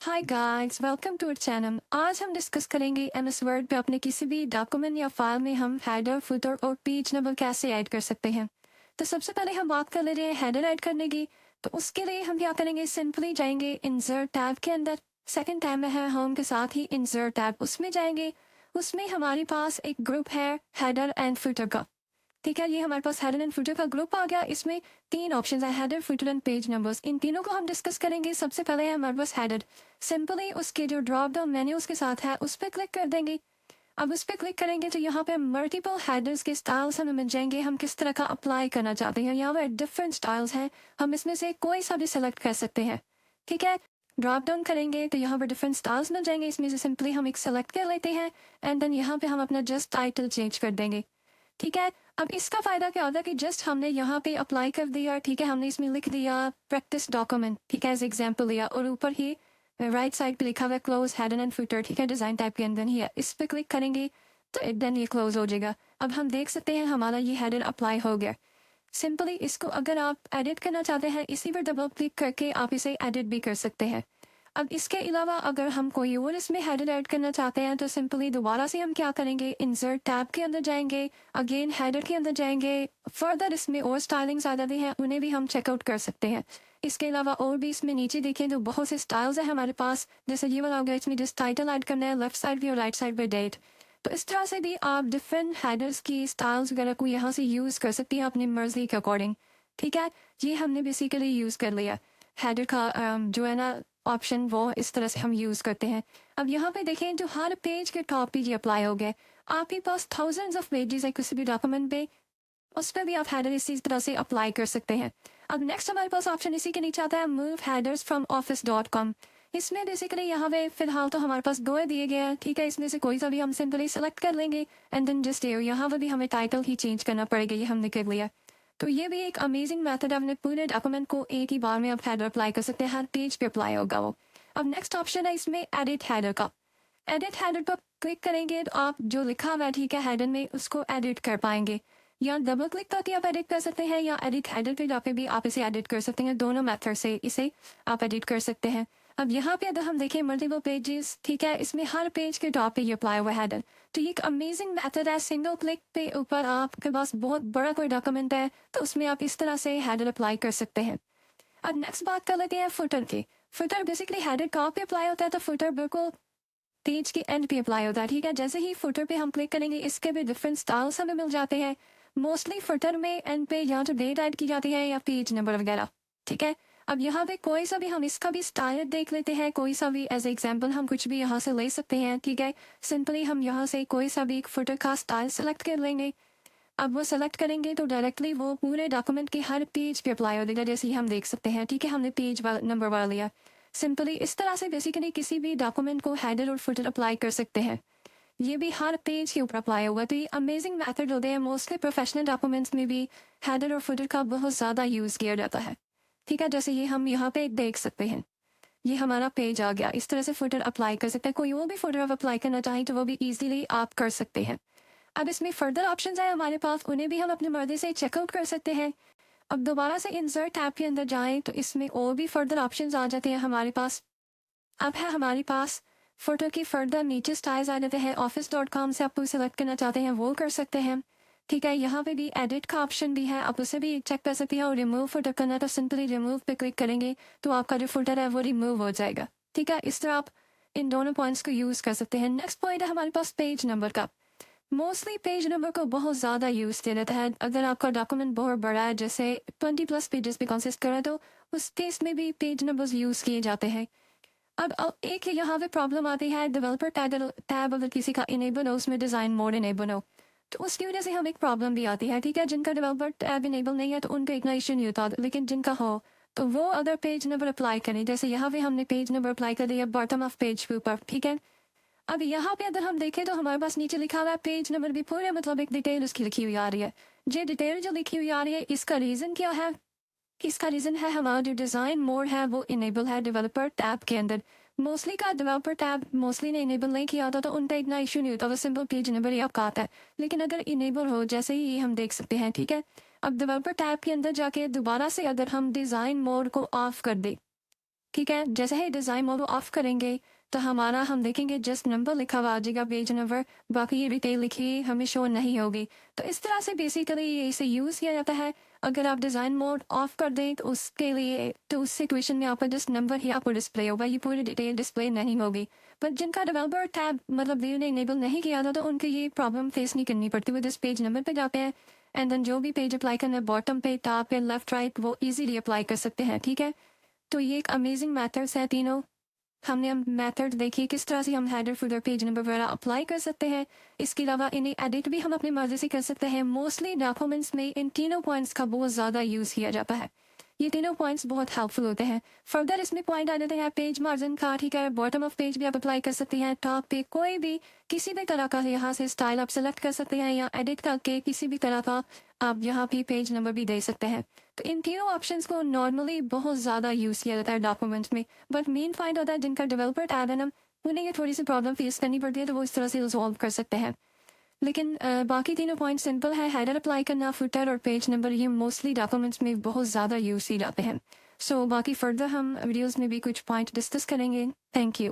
Hi guys, welcome to our channel. आज हम discuss करेंगे एमएस वर्ड पे अपने किसी भी डॉक्यूमेंट या फाइल में हम हेडर, फुटर और पेज नंबर कैसे ऐड कर सकते हैं। तो सबसे पहले हम बात कर ले रहे हैं हेडर ऐड करने की। तो उसके लिए हम क्या करेंगे, सिंपली जाएंगे इंसर्ट टैब के अंदर। सेकंड टैब में है होम के साथ ही इंसर्ट टैब, उसमें जाएंगे। उसमें हमारे पास एक ग्रुप है हेडर एंड फुटर का। ठीक है, ये हमारे पास हेडर एंड फुटर का ग्रुप आ गया। इसमें तीन ऑप्शंस है, header, footer and page numbers. इन तीनों को हम डिस्कस करेंगे। सबसे पहले है हमारे पास हेडर। सिंपली उसके जो ड्रॉप डाउन मेन्यू उसके साथ है उस पर क्लिक कर देंगे। अब उस पर क्लिक करेंगे तो यहाँ पे मल्टीपल हेडर्स के स्टाइल्स हमें मिल जाएंगे। हम किस तरह का अप्लाई करना चाहते हैं, यहाँ पे डिफरेंट स्टाइल्स हैं। हम इसमें से कोई सा भी सिलेक्ट कर सकते हैं। ठीक है, ड्रॉप डाउन करेंगे तो यहाँ पर डिफरेंट स्टाइल्स मिल जाएंगे। इसमें से सिंपली हम एक सेलेक्ट कर लेते हैं एंड देन यहाँ पे हम अपना जस्ट टाइटल चेंज कर देंगे। ठीक है, अब इसका फायदा क्या होता है कि जस्ट हमने यहाँ पे अप्लाई कर दिया। ठीक है, हमने इसमें लिख दिया प्रैक्टिस डॉक्यूमेंट, ठीक है, एज एग्जाम्पल लिया और ऊपर ही राइट साइड पे लिखा हुआ है क्लोज हेडर एंड फुटर। ठीक है, डिजाइन टाइप के अंदर ही है। इस पे क्लिक करेंगे तो देन ये क्लोज हो जाएगा। अब हम देख सकते हैं हमारा ये हेडर अप्लाई हो गया। सिंपली इसको अगर आप एडिट करना चाहते हैं, इसी पर डबल क्लिक करके आप इसे एडिट भी कर सकते हैं। अब इसके अलावा अगर हम कोई और इसमें हेडर ऐड करना चाहते हैं तो सिंपली दोबारा से हम क्या करेंगे, इंसर्ट टैब के अंदर जाएंगे, अगेन हेडर के अंदर जाएंगे। फर्दर इसमें और स्टाइलिंग्स आ जाती हैं, उन्हें भी हम चेकआउट कर सकते हैं। इसके अलावा और भी इसमें नीचे देखें तो बहुत से स्टाइल्स हैं हमारे पास। जैसे ये वाला हो गया, इसमें जिस टाइटल ऐड करना है लेफ्ट साइड भी और राइट साइड पे डेट। तो इस तरह से भी आप डिफरेंट हेडर्स की स्टाइल्स वगैरह को यहाँ से यूज़ कर सकती हैं अपनी मर्जी के अकॉर्डिंग। ठीक है, ये हमने बेसिकली यूज़ कर लिया हेडर का जो है ना ऑप्शन, वो इस तरह से हम यूज़ करते हैं। अब यहाँ पे देखें जो हर पेज के टॉप पे ये अप्लाई हो गया। आपके पास थाउजेंड्स ऑफ पेजेस है किसी भी डॉक्यूमेंट पे, उस पर भी आप हेडर इसी तरह से अप्लाई कर सकते हैं। अब नेक्स्ट हमारे पास ऑप्शन इसी के नीचे आता है मूव हेडर्स फ्रॉम office.com। इसमें बेसिकली यहाँ पे फिलहाल तो हमारे पास दो दिए गए हैं। ठीक है, इसमें से कोई सा भी हम सिंपली सेलेक्ट कर लेंगे एंड देन जस्ट यहाँ पर भी हमें टाइटल ही चेंज करना पड़ेगा, ये हमने कर लिया। तो ये भी एक अमेजिंग मेथड है, अपने पूरे डॉक्यूमेंट को एक ही बार में आप हेडर अप्लाई कर सकते हैं, हर पेज पे अप्लाई होगा वो। अब नेक्स्ट ऑप्शन है इसमें एडिट हेडर का। एडिट हेडर पर क्लिक करेंगे तो आप जो लिखा हुआ है, ठीक है, हेडर में उसको एडिट कर पाएंगे। या डबल क्लिक करके आप एडिट कर सकते हैं या एडिट हेडर पे जाके भी आप इसे एडिट कर सकते हैं। दोनों मेथड से इसे आप एडिट कर सकते हैं। अब यहाँ पे अगर हम देखें मल्टीपल पेजेस, ठीक है, इसमें हर पेज के टॉप पे ये अप्लाई हुआ हेडर। तो ये एक अमेजिंग मेथड है। सिंगल क्लिक पे ऊपर आपके पास बहुत बड़ा कोई डॉक्यूमेंट है तो उसमें आप इस तरह से हेडर अप्लाई कर सकते हैं। अब नेक्स्ट बात कर लेते हैं फुटर की। फुटर बेसिकली हेडर कहाँ पे अप्लाई होता है, तो फुटर बिल्कुल पेज के एंड पे अप्लाई होता है। ठीक है, जैसे ही फुटर पे हम क्लिक करेंगे इसके भी डिफरेंट स्टाइल्स हमें मिल जाते हैं। मोस्टली फुटर में एंड पे या तो डेट ऐड की जाती है या पेज नंबर वगैरह। ठीक है, अब यहाँ पे कोई सा भी हम इसका भी स्टाइल देख लेते हैं, कोई सा भी एज एग्जाम्पल हम कुछ भी यहाँ से ले सकते हैं। ठीक है, सिंपली हम यहाँ से कोई सा भी एक फुटर का स्टाइल सेलेक्ट कर लेंगे। अब वो सेलेक्ट करेंगे तो डायरेक्टली वो पूरे डॉक्यूमेंट के हर पेज पे अप्लाई हो जाएगा, जैसे ही हम देख सकते हैं। ठीक है, हमने पेज नंबर वाला लिया। सिंपली इस तरह से बेसिकली किसी भी डॉक्यूमेंट को हेडर और फुटर अप्लाई कर सकते हैं। ये भी हर पेज के ऊपर अप्लाई होगा। तो ये अमेजिंग मेथड होते हैं। मोस्टली प्रोफेशनल डॉक्यूमेंट्स में भी हेडर और फुटर का बहुत ज़्यादा यूज़ किया जाता है। ठीक है, जैसे ये हम यहाँ पे देख सकते हैं, ये हमारा पेज आ गया। इस तरह से फुटर अप्लाई कर सकते हैं। कोई और भी फुटर आप अप्लाई करना चाहें तो वो भी ईजिली आप कर सकते हैं। अब इसमें फर्दर ऑप्शंस हैं हमारे पास, उन्हें भी हम अपनी मर्जी से चेकआउट कर सकते हैं। अब दोबारा से इंसर्ट टैब के अंदर जाएं तो इसमें और भी फर्दर ऑप्शंस आ जाते हैं हमारे पास। अब है हमारे पास फोटो की फर्दर नीचे स्टाइल्स आ जाते हैं। office.com से आप सिलेक्ट करना चाहते हैं वो कर सकते हैं। ठीक है, यहाँ पे भी एडिट का ऑप्शन भी है, आप उसे भी चेक कर सकते हैं। और रिमूव फोटो करना है तो सिंपली रिमूव पे क्लिक करेंगे तो आपका जो फोटो है वो रिमूव हो जाएगा। ठीक है, इस तरह आप इन दोनों पॉइंट्स को यूज़ कर सकते हैं। नेक्स्ट पॉइंट है हमारे पास पेज नंबर का। मोस्टली पेज नंबर को बहुत ज़्यादा यूज़ किया जाता है। अगर आपका डॉक्यूमेंट बहुत बड़ा है, जैसे 20+ पेजेस पे कंसिस्ट करे, तो उस केस में भी पेज नंबर्स यूज़ किए जाते हैं। अब एक यहाँ पे प्रॉब्लम आती है, डेवलपर टैब अगर किसी का इनेबल हो, उसमें डिज़ाइन मोड इनेबल हो, तो उसकी वजह से हमें एक प्रॉब्लम भी आती है। ठीक है, जिनका डेवलपर टैब इनेबल नहीं है तो उनका इतना इशू नहीं होता, लेकिन जिनका हो तो वो अगर पेज नंबर अप्लाई करें, जैसे यहाँ पे हमने पेज नंबर अप्लाई कर दिया बॉटम ऑफ पेज के ऊपर। ठीक है, अब यहाँ पे अगर हम देखें तो हमारे पास नीचे लिखा हुआ है पेज नंबर भी पूरे, मतलब एक डिटेल उसकी लिखी हुई आ रही है। ये डिटेल जो लिखी हुई आ रही है, इसका रीज़न क्या है? इसका रीज़न है हमारा जो डिज़ाइन मोड है वो इनेबल है डेवलपर टैब के अंदर। मोस्टली का डेवलपर टैब मोस्टली ने इनेबल नहीं किया होता तो उनका इतना इशू नहीं होता, वो सिंपल पेज नंबर ही आपका आता है। लेकिन अगर इनेबल हो, जैसे ही हम देख सकते हैं, ठीक है, अब डेवलपर टैब के अंदर जाके दोबारा से अगर हम डिज़ाइन मोड को ऑफ कर दें, ठीक है, जैसे ही डिज़ाइन मोड ऑफ करेंगे तो हमारा हम देखेंगे जस्ट नंबर लिखा हुआ आ जाएगा पेज नंबर, बाकी ये डिटेल लिखी हमें शो नहीं होगी। तो इस तरह से बेसिकली ये इसे यूज़ किया जाता है। अगर आप डिज़ाइन मोड ऑफ कर दें तो उसके लिए तो उस सिचुएशन में आपका जस्ट नंबर ही आपको डिस्प्ले होगा, ये पूरी डिटेल डिस्प्ले नहीं होगी। बट जिनका डेवलपर टैब मतलब व्यू ने इनेबल नहीं किया था तो उनको ये प्रॉब्लम फेस नहीं करनी पड़ती। वो जिस पेज नंबर पे जाते हैं एंड देन जो भी पेज अप्लाई करना है बॉटम पे, टॉप पे, लेफ्ट राइट, वो ईजीली अप्लाई कर सकते हैं। ठीक है, तो ये एक अमेजिंग मेथड्स है तीनों। हमने हम मेथड देखी किस तरह से हम हेडर फुटर पेज नंबर वगैरह अप्लाई कर सकते हैं। इसके अलावा इन्हें एडिट भी हम अपनी मर्जी से कर सकते हैं। मोस्टली डॉक्यूमेंट्स में इन तीनों पॉइंट्स का बहुत ज़्यादा यूज़ किया जाता है। ये तीनों पॉइंट्स बहुत हेल्पफुल होते हैं। फर्दर इसमें पॉइंट आ जाते हैं पेज मार्जिन का। ठीक है, बॉटम ऑफ पेज भी आप अप्लाई कर सकते हैं, टॉप पे कोई भी किसी भी तरह का यहाँ से स्टाइल आप सेलेक्ट कर सकते हैं या एडिट करके किसी भी तरह का आप यहाँ भी पेज नंबर भी दे सकते हैं। तो इन तीनों ऑप्शंस को नॉर्मली बहुत ज़्यादा यूज़ किया जाता है डॉक्यूमेंट्स में। बट मेन पॉइंट होता है जिनका डेवलपर टैब है ना, उन्हें ये थोड़ी सी प्रॉब्लम फेस करनी पड़ती है, तो वो इस तरह से रिजॉल्व कर सकते हैं। लेकिन बाकी तीनों पॉइंट सिंपल है। हेडर अप्लाई करना, फुटर और पेज नंबर, ये मोस्टली डॉक्यूमेंट्स में बहुत ज़्यादा यूज़ किए जाते हैं। सो बाकी फर्दर हम वीडियोस में भी कुछ पॉइंट डिस्कस करेंगे। Thank you.